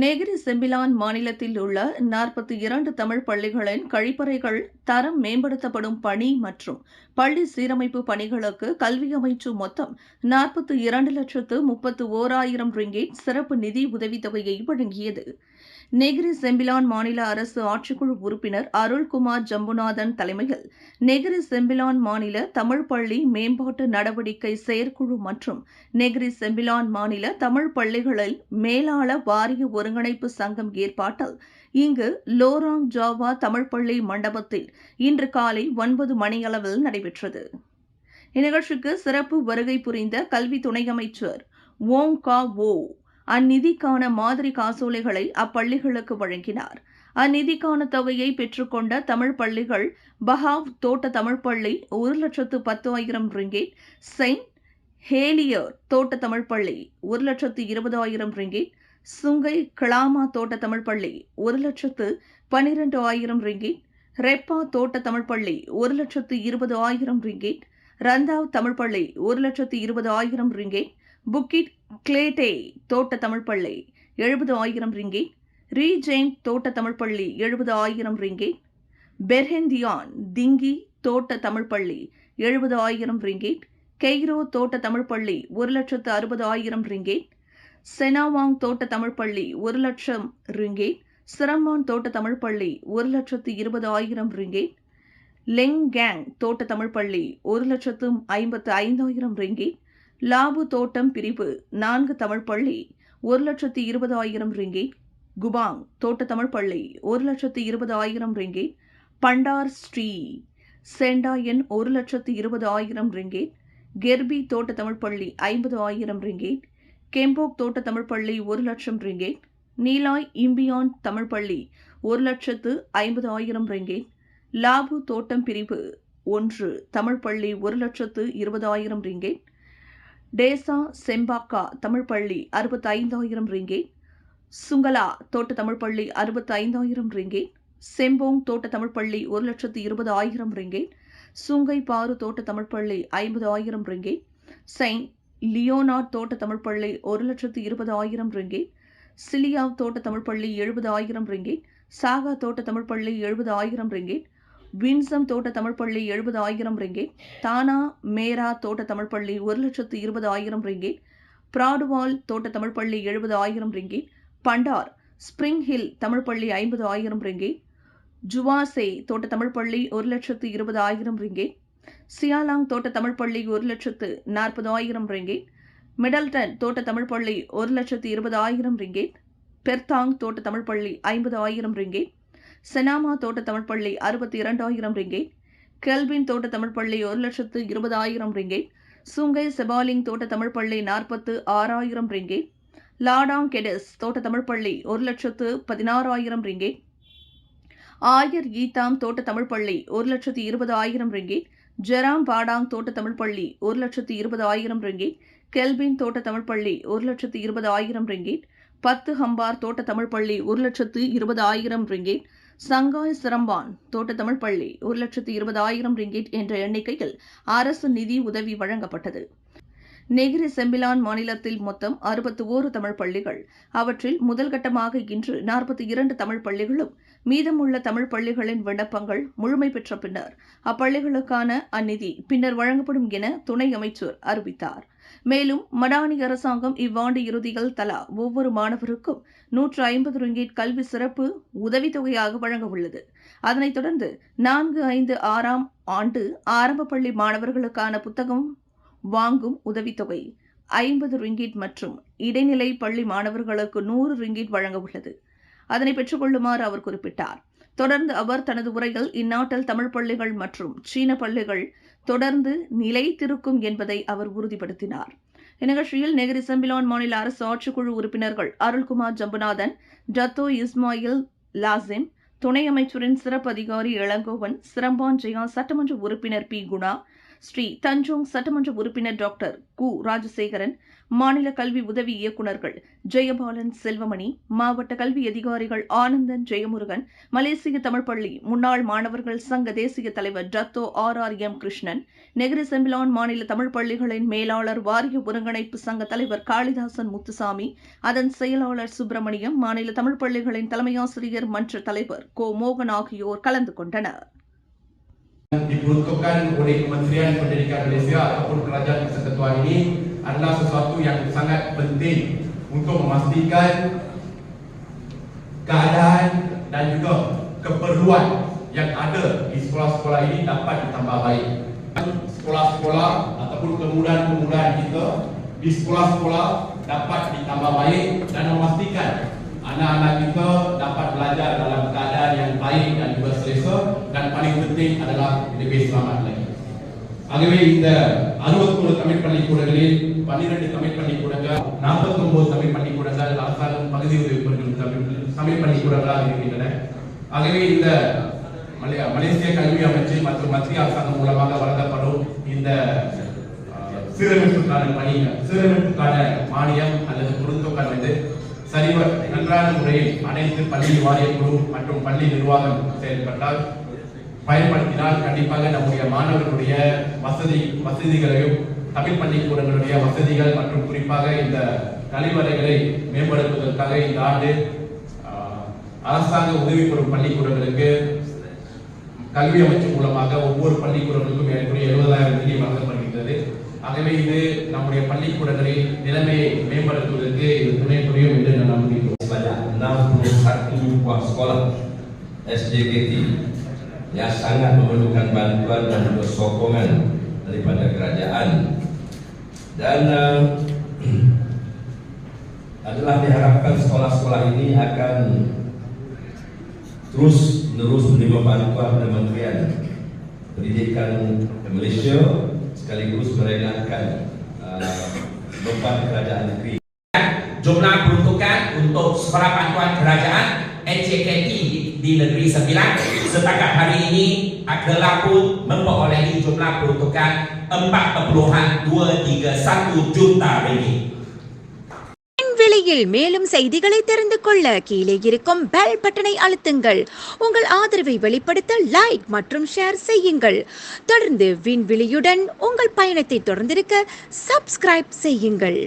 Negeri Sembilan மாநிலத்தில் உள்ள 42 தமிழ் பள்ளிகளின் கழிப்பறைகள் தரம் மேம்படுத்தப்படும் பணி மற்றும் பள்ளி சீரமைப்பு பணிகளுக்கு கல்வி அமைச்சு மொத்தம் 42,31,000 ரிங்கேட் சிறப்பு நிதி உதவித்தொகையை வழங்கியது. நெகிரி செம்பிலான் மாநில அரசு ஆட்சிக்குழு உறுப்பினர் அருள்குமார் ஜம்புநாதன் தலைமையில் நெகிரி செம்பிலான் மாநில தமிழ் பள்ளி மேம்பாட்டு நடவடிக்கை செயற்குழு மற்றும் நெகிரி செம்பிலான் மாநில தமிழ் பள்ளிகளில் மேலாள வாரிய ஒருங்கிணைப்பு சங்கம் ஏற்பாட்டில் இங்கு லோராங் ஜாவா தமிழ் பள்ளி மண்டபத்தில் இன்று காலை 9 மணியளவில் நடைபெற்றது. இந்நிகழ்ச்சிக்கு சிறப்பு வருகை புரிந்த கல்வி துணை அமைச்சர் ஓங் கா ஓ அந்நிதிக்கான மாதிரி காசோலைகளை அப்பள்ளிகளுக்கு வழங்கினார். அந்நிதிக்கான தொகையை பெற்றுக்கொண்ட தமிழ் பள்ளிகள் பஹாவ் தோட்ட தமிழ் பள்ளி 1,10,000 ரிங்கேட், செயின்ட் ஹேலியர் தோட்ட தமிழ் பள்ளி 1,20,000 ரிங்கேட், சுங்கை கிளாமா தோட்ட தமிழ் பள்ளி 1,12,000 ரிங்கேட், ரெப்பா தோட்ட தமிழ் பள்ளி 1,20,000 ரிங்கேட், ரந்தாவ் தமிழ் பள்ளி 1,20,000 ரிங்கேட், புக்கிட் கிளேட்டே தோட்ட தமிழ் பள்ளி 70,000 ரிங்கேட், ரீஜெயின் தோட்ட தமிழ் பள்ளி 70,000 ரிங்கேட், பெர்ஹெந்தியான் திங்கி தோட்ட தமிழ் பள்ளி 70,000 ரிங்கேட், கெய்ரோ தோட்ட தமிழ் பள்ளி 1,60,000 ரிங்கேட், செனாவாங் தோட்ட தமிழ் பள்ளி 1,00,000 ரிங்கேட், சிரம்பான் தோட்ட தமிழ் பள்ளி 1,20,000 ரிங்கேட், லெங்கேங் தோட்ட தமிழ் பள்ளி 1,55,000 ரிங்கேட், லாபு தோட்டம் பிரிவு 4 தமிழ் பள்ளி 1,20,000 ரிங்கேட், குபாங் தோட்ட தமிழ் பள்ளி 1,20,000 ரிங்கேட், பண்டார் ஸ்ரீ செண்டாயன் 1,20,000 ரிங்கேட், கெர்பி தோட்ட தமிழ் பள்ளி 50,000 ரிங்கேட், கெம்போக் தோட்ட தமிழ் பள்ளி 1,00,000 ரிங்கேட், நீலாய் இம்பியான் தமிழ் பள்ளி 1,50,000 ரிங்கேட், லாபு தோட்டம் பிரிவு 1 தமிழ் பள்ளி 1,20,000 ரிங்கேட், டேசா செம்பாக்கா தமிழ் பள்ளி 65,000 ரிங்கேட், சுங்கலா தோட்ட தமிழ் பள்ளி 65,000 ரிங்கேட், செம்போங் தோட்ட தமிழ் பள்ளி 1,20,000 ரிங்கேட், சுங்கை பாரு தோட்ட தமிழ் பள்ளி 50,000 ரிங்கேட், செயின்ட் லியோனார்ட் தோட்ட தமிழ் பள்ளி 1,20,000 ரிங்கேட், சிலியாவ் தோட்ட தமிழ் பள்ளி 70,000 ரிங்கேட், சாகா தோட்ட தமிழ் பள்ளி 70,000 ரிங்கேட், வின்சம் தோட்ட தமிழ் பள்ளி 70,000 ரிங்கேட், தானா மேரா தோட்ட தமிழ் பள்ளி 1,20,000 ரிங்கேட், பிராடுவால் தோட்ட தமிழ் பள்ளி 70,000 ரிங்கேட், பண்டார் ஸ்பிரிங் ஹில் தமிழ் பள்ளி 50,000 ரிங்கேட், ஜுவாசே தோட்ட தமிழ் பள்ளி 1,20,000 ரிங்கேட், சியாலாங் தோட்ட தமிழ் பள்ளி 1,40,000 ரிங்கேட், மிடல்டன் தோட்ட தமிழ் பள்ளி 1,20,000 ரிங்கேட், பெர்தாங் தோட்ட தமிழ் பள்ளி 50,000 ரிங்கேட், செனாமா தோட்ட தமிழ் பள்ளி 62,000 ரிங்கேட், கெல்பின் தோட்ட தமிழ் பள்ளி 1,20,000 ரிங்கேட், சுங்கை செபாலிங் தோட்ட தமிழ் பள்ளி 46,000 ரிங்கேட், லாடாங் கெடஸ் தோட்ட தமிழ் பள்ளி 1,16,000 ரிங்கேட், ஆயர் ஈத்தாம் தோட்ட தமிழ் பள்ளி 1,20,000 ரிங்கேட், ஜெராம் பாடாங் தோட்ட தமிழ் பள்ளி 1,20,000 ரிங்கேட், கெல்பின் தோட்ட தமிழ் பள்ளி 1,20,000 ரிங்கேட், 10 ஹம்பார் தோட்ட தமிழ் பள்ளி 1,20,000 ரிங்கேட், சங்காய் சிரம்பான் தோட்ட தமிழ் பள்ளி 1,20,000 ரிங்கேட் என்ற எண்ணிக்கையில் அரசு நிதி உதவி வழங்கப்பட்டது. நெகிரி செம்பிலான் மாநிலத்தில் மொத்தம் 61 தமிழ் பள்ளிகள், அவற்றில் முதல்கட்டமாக இன்று 42 தமிழ் பள்ளிகளும் மீதமுள்ள தமிழ் பள்ளிகளின் விண்ணப்பங்கள் முழுமை பெற்ற பின்னர் அப்பள்ளிகளுக்கான அந்நிதி பின்னர் வழங்கப்படும் என துணை அமைச்சர் அறிவித்தார். மேலும் மடானி அரசாங்கம் இவ்வாண்டு இறுதியில் தலா ஒவ்வொரு மாணவருக்கும் 150 ரிங்கேட் கல்வி சிறப்பு உதவித்தொகையாக வழங்க உள்ளது. அதனைத் தொடர்ந்து 4-5-6ஆம் ஆண்டு ஆரம்ப பள்ளி மாணவர்களுக்கான புத்தகம் வாங்கும் உதவித்தொகை 50 ரிங்கேட் மற்றும் இடைநிலை பள்ளி மாணவர்களுக்கு 100 ரிங்கேட் வழங்க உள்ளது. அதனை பெற்றுக் கொள்ளுமாறு அவர் குறிப்பிட்டார். தொடர்ந்து அவர் தனது உரையில் இந்நாட்டில் தமிழ் பள்ளிகள் மற்றும் சீன பள்ளிகள் தொடர்ந்து நிலைத்திருக்கும் என்பதை அவர் உறுதிப்படுத்தினார். இந்நிகழ்ச்சியில் நெகிரி செம்பிலான் மாநில அரசு ஆட்சிக்குழு உறுப்பினர்கள் அருள்குமார் ஜம்புநாதன், டத்தோ இஸ்மாயில் லாசிம், துணை அமைச்சரின் சிறப்பு அதிகாரி இளங்கோவன், சிரம்பான் ஜெயா சட்டமன்ற உறுப்பினர் பி. குணா, ஸ்ரீ தஞ்சோங் சட்டமன்ற உறுப்பினர் டாக்டர் கு. ராஜசேகரன், மாநில கல்வி உதவி இயக்குநர்கள் ஜெயபாலன், செல்வமணி, மாவட்ட கல்வி அதிகாரிகள் ஆனந்தன், ஜெயமுருகன், மலேசிய தமிழ் பள்ளி முன்னாள் மாணவர்கள் சங்க தேசிய தலைவர் Dato RRM Krishnan, Negeri Sembilan மாநில தமிழ் பள்ளிகளின் மேலாளர் வாரிய ஒருங்கிணைப்பு சங்க தலைவர் காளிதாசன் முத்துசாமி, அதன் செயலாளர் சுப்பிரமணியம், மாநில தமிழ் பள்ளிகளின் தலைமையாசிரியர் மன்ற தலைவர் கோ மோகன் ஆகியோர் கலந்து கொண்டனர். Diperuntukkan oleh Kementerian Pendidikan Malaysia ataupun Kerajaan Persekutuan ini adalah sesuatu yang sangat penting untuk memastikan keadaan dan juga keperluan yang ada di sekolah-sekolah ini dapat ditambah baik. Sekolah-sekolah ataupun kemudahan-kemudahan kita di sekolah-sekolah dapat ditambah baik dan memastikan anak-anak kita dapat belajar dalam keadaan yang baik dan juga selesa, dan paling penting adalah lebih selamat lagi. ஆகவே இந்த 61 தமிழ் பள்ளிக்கூடங்களில் 12 தமிழ் பள்ளிக்கூடங்கள், 49 தமிழ் பள்ளிக்கூடங்கள் அரசாங்கம் பகுதி உதவி தமிழ் பள்ளிக்கூடங்களாக இருக்கின்றன. ஆகவே இந்த மலேசிய கல்வி அமைச்சு மற்றும் மத்திய அரசாங்கம் மூலமாக வழங்கப்படும் இந்த சீரமைப்புக்கான மானியம் அல்லது பொருத்தொகை வந்து நன்றான முறையில் அனைத்து பள்ளி வாரியக்குழு மற்றும் பள்ளி நிர்வாகம் செயல்பட்டால் பயன்படுத்தினால் கண்டிப்பாக நம்முடைய மாணவர்களுடைய வசதிகளையும் தமிழ் பள்ளிக்கூடங்களுடைய வசதிகள் மற்றும் குறிப்பாக இந்த கழிவறைகளை மேம்படுத்துவதற்காக இந்த ஆண்டு அரசாங்க உதவி பெறும் பள்ளிக்கூடங்களுக்கு கல்வி அமைச்சு மூலமாக ஒவ்வொரு பள்ளிக்கூடங்களுக்கும் ஏற்கனவே 70,000 நிதி வழங்கப்படுகின்றது. ஆகவே இது நம்முடைய பள்ளிக்கூடங்களில் நிலைமையை மேம்படுத்துவதற்கு இது துணை புரியும் என்று நான் நம்புகிறேன். Sebanyak 61 buah sekolah SDKT yang sangat memerlukan bantuan dan juga sokongan daripada kerajaan, dan adalah diharapkan sekolah-sekolah ini akan terus menerima bantuan Kementerian Pendidikan Malaysia sekaligus merelakan beban kerajaan negeri. Jumlah peruntukan untuk sekolah bantuan kerajaan SJKT di Negeri Sembilan setakat hari ini adalah pun memperolehi jumlah peruntukan 4.231 juta ringgit. விலையில் மேலும் செய்திகளை தெரிந்து கொள்ள கீழே இருக்கும் bell பட்டனை அழுத்துங்கள். உங்கள் ஆதரவை வெளிப்படுத்த லைக் மற்றும் ஷேர் செய்யுங்கள். தொடர்ந்து விண்வெளியுடன் உங்கள் பயணத்தை தொடர்ந்திருக்க சப்ஸ்கிரைப் செய்யுங்கள்.